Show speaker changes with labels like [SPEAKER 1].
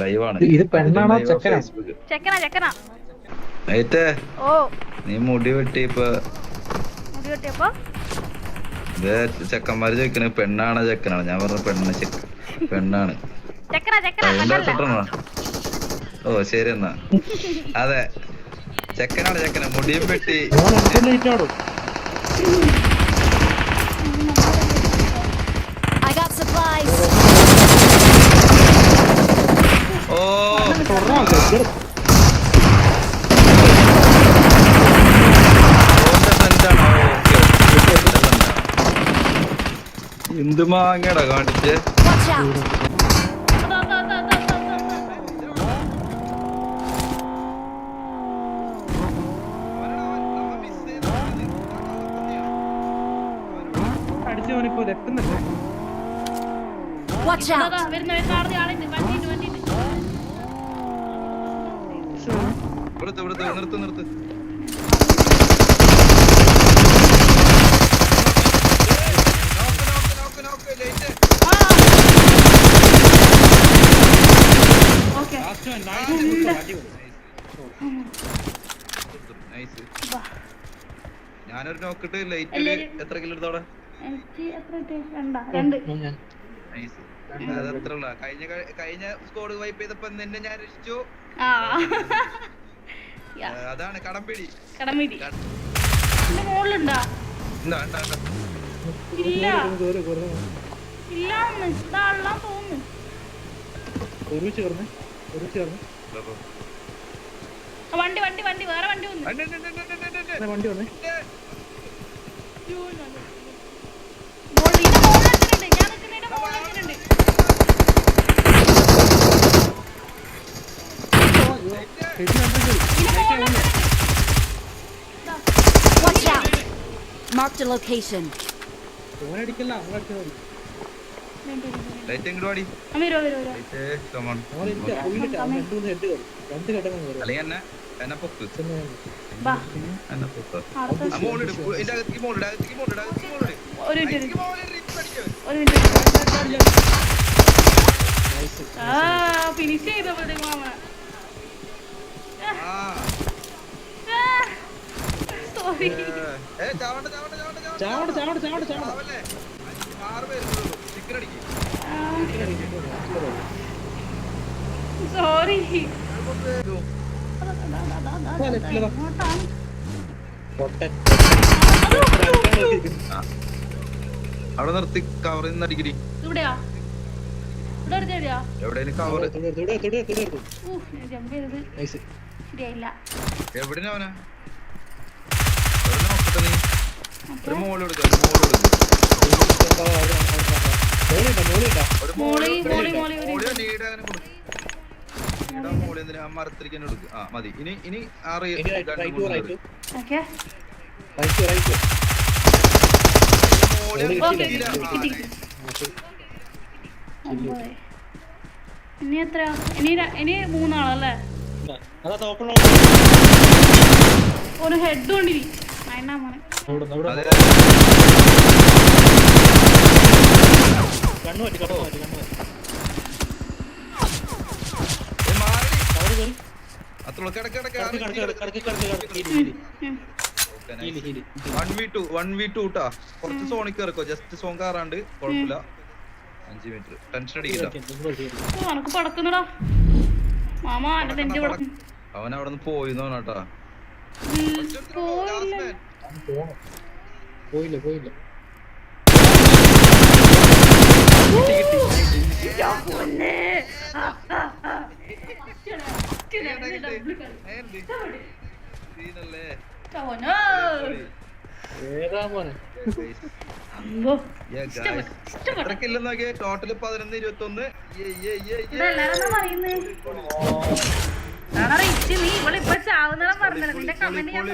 [SPEAKER 1] ലൈവാണ്.
[SPEAKER 2] ഇത് പെണ്ണാണോ ചെക്കനാ?
[SPEAKER 3] ചെക്കനാ ചെക്കനാ.
[SPEAKER 1] ഓ നീ മുടി വെട്ടിയപ്പോ ചെക്കന്മാര് ചോദിക്കണ പെണ്ണാണോ ചെക്കനാണോ? ഞാൻ പറഞ്ഞ പെണ്ണാണ്. ഓ ശരി എന്നാ. അതെ ചെക്കനാണ് ചെക്കന. മുടിയും വെട്ടി. ഓ എന്ത് മാങ്ങടാ കാണിച്ച്. നിർത്ത്. ഞാനൊരു നോക്കിട്ട് ലൈറ്റില് എത്ര കിലോ എടുത്തോടെ? കഴിഞ്ഞ സ്കോഡ് വൈപ്പ് ചെയ്തപ്പോ നിന്നെ ഞാൻ രക്ഷിച്ചു. അതാണ് കടമ്പിടി.
[SPEAKER 3] വണ്ടി വേറെ വണ്ടി വന്നു.
[SPEAKER 4] Watch out! Marked a location.
[SPEAKER 1] Light എങ്ങോട്ട് പാടി? അല്ലെങ്കിൽ എന്നെ പൊക്ക്.
[SPEAKER 3] ഫിനിഷ് ചെയ്തോ മാമ. Sorry sorry.
[SPEAKER 1] അവിടെ നിർത്തി കവർ അടിക്കടി. എവിടെയും കവർ എവിടെയാ അവനാ? നോക്കട്ടെ നീ. ഒരു മോള് കൊടുക്കാം. മരത്തിലേക്ക് കൊടുക്കും. ആ മതി. ഇനി 6
[SPEAKER 3] ഇനി എത്ര? ഇനി 3 ആളല്ലേ? ഒരു ഹെഡ് കൊണ്ടിരി. മോനെ
[SPEAKER 1] അത്ര 1v2 ട്ടാ. കുറച്ച് സോണിക്ക് ഇറക്കോ. ജസ്റ്റ് സോൺ കാറാണ്ട് കുഴപ്പമില്ല. 5 മീറ്റർ ടെൻഷൻ അടിക്കില്ല. അവൻ അവിടെ നിന്ന് പോയിന്നോട്ടാ.
[SPEAKER 2] പോയില്ല
[SPEAKER 1] ടോട്ടല് 11-21.
[SPEAKER 3] നീ ഇവളിപ്പോ ചാവുന്ന പറഞ്ഞില്ല. നിന്റെ കമന്റ് ഞാൻ